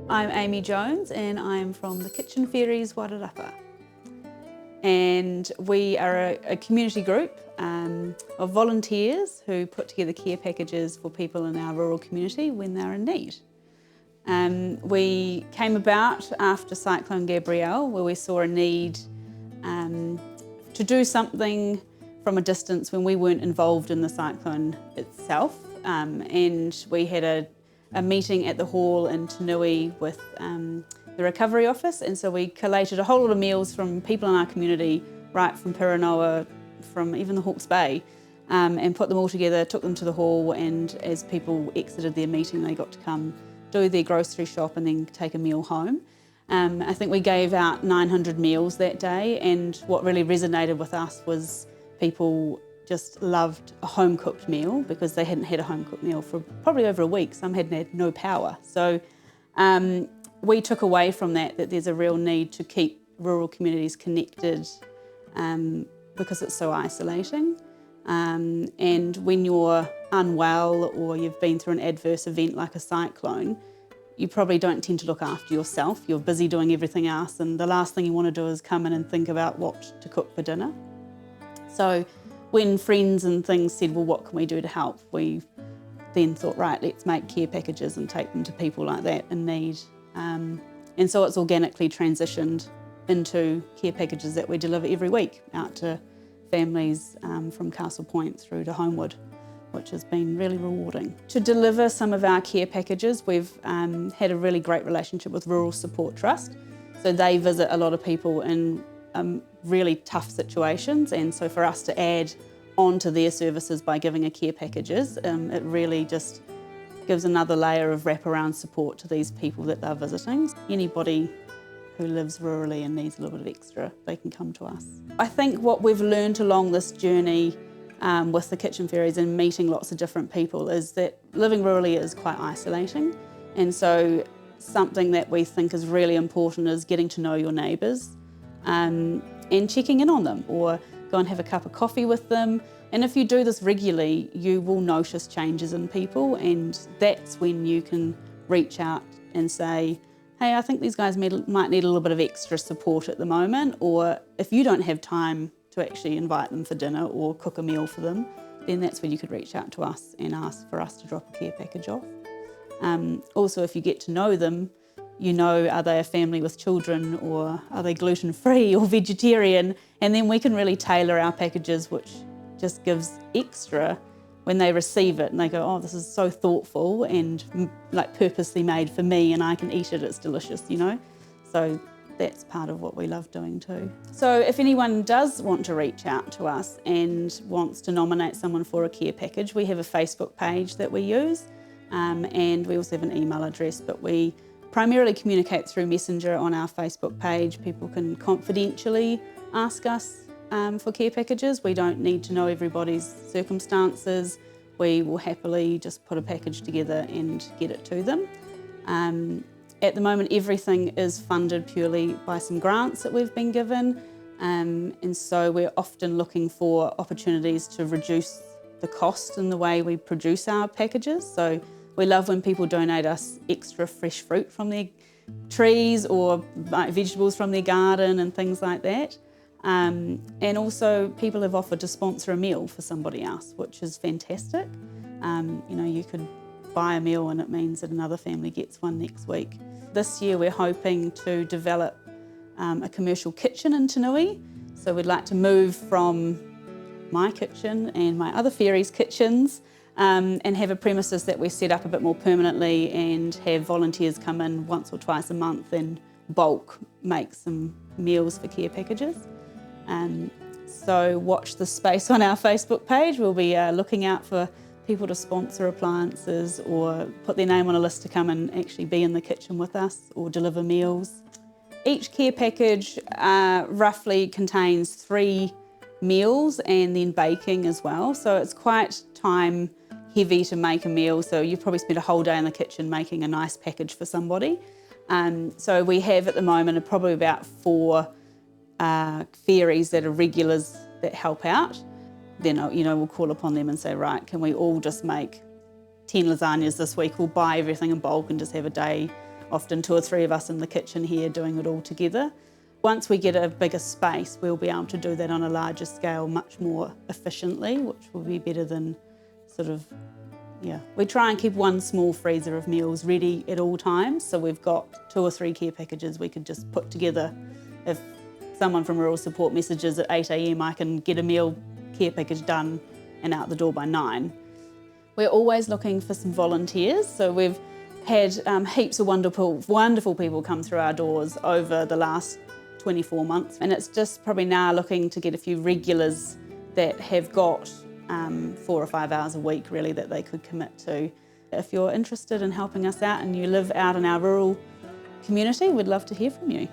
I'm Amy Jones and I'm from the Kitchen Fairies Wairarapa. And we are a community group of volunteers who put together care packages for people in our rural community when they're in need. We came about after Cyclone Gabrielle, where we saw a need to do something from a distance when we weren't involved in the cyclone itself. And we had a meeting at the hall in Tanui with the recovery office, and so we collated a whole lot of meals from people in our community, right from Piranoa, from even the Hawke's Bay, and put them all together, took them to the hall, and as people exited their meeting they got to come do their grocery shop and then take a meal home. I think we gave out 900 meals that day, and what really resonated with us was people just loved a home-cooked meal because they hadn't had a home-cooked meal for probably over a week. Some hadn't had no power. So we took away from that there's a real need to keep rural communities connected because it's so isolating. And when you're unwell or you've been through an adverse event like a cyclone, you probably don't tend to look after yourself. You're busy doing everything else, and the last thing you want to do is come in and think about what to cook for dinner. So when friends and things said, well, what can we do to help? We then thought, right, let's make care packages and take them to people like that in need. And so it's organically transitioned into care packages that we deliver every week out to families from Castle Point through to Homewood, which has been really rewarding. To deliver some of our care packages, we've had a really great relationship with Rural Support Trust. So they visit a lot of people in really tough situations, and so for us to add onto their services by giving a care packages, it really just gives another layer of wraparound support to these people that they're visiting. Anybody who lives rurally and needs a little bit of extra, they can come to us. I think what we've learned along this journey with the Kitchen Fairies and meeting lots of different people is that living rurally is quite isolating, and so something that we think is really important is getting to know your neighbours and checking in on them, or go and have a cup of coffee with them. And if you do this regularly, you will notice changes in people, and that's when you can reach out and say, hey, I think these guys might need a little bit of extra support at the moment, or if you don't have time to actually invite them for dinner or cook a meal for them, then that's when you could reach out to us and ask for us to drop a care package off. Also, if you get to know them, you know, are they a family with children, or are they gluten-free or vegetarian? And then we can really tailor our packages, which just gives extra when they receive it and they go, oh, this is so thoughtful and like purposely made for me, and I can eat it, it's delicious, you know? So that's part of what we love doing too. So if anyone does want to reach out to us and wants to nominate someone for a care package, we have a Facebook page that we use, and we also have an email address, but we primarily communicate through Messenger on our Facebook page. People can confidentially ask us for care packages. We don't need to know everybody's circumstances. We will happily just put a package together and get it to them. At the moment, everything is funded purely by some grants that we've been given, and so we're often looking for opportunities to reduce the cost in the way we produce our packages. So we love when people donate us extra fresh fruit from their trees, or vegetables from their garden and things like that. And also people have offered to sponsor a meal for somebody else, which is fantastic. You know, you could buy a meal and it means that another family gets one next week. This year we're hoping to develop a commercial kitchen in Tanui. So we'd like to move from my kitchen and my other fairies' kitchens and have a premises that we set up a bit more permanently, and have volunteers come in once or twice a month and bulk make some meals for care packages. So watch the space on our Facebook page. We'll be looking out for people to sponsor appliances or put their name on a list to come and actually be in the kitchen with us or deliver meals. Each care package roughly contains 3 meals and then baking as well. So it's quite time heavy to make a meal. So you probably spend a whole day in the kitchen making a nice package for somebody. So we have at the moment probably about 4 fairies that are regulars that help out. Then, you know, we'll call upon them and say, right, can we all just make 10 lasagnas this week? We'll buy everything in bulk and just have a day often 2 or 3 of us in the kitchen here doing it all together. Once we get a bigger space, we'll be able to do that on a larger scale much more efficiently, which will be better than sort of, yeah. We try and keep one small freezer of meals ready at all times, so we've got 2 or 3 care packages we could just put together. If someone from Rural Support messages at 8 a.m, I can get a meal care package done and out the door by 9. We're always looking for some volunteers, so we've had heaps of wonderful people come through our doors over the last 24 months, and it's just probably now looking to get a few regulars that have got 4 or 5 hours a week really that they could commit to. If you're interested in helping us out and you live out in our rural community, we'd love to hear from you.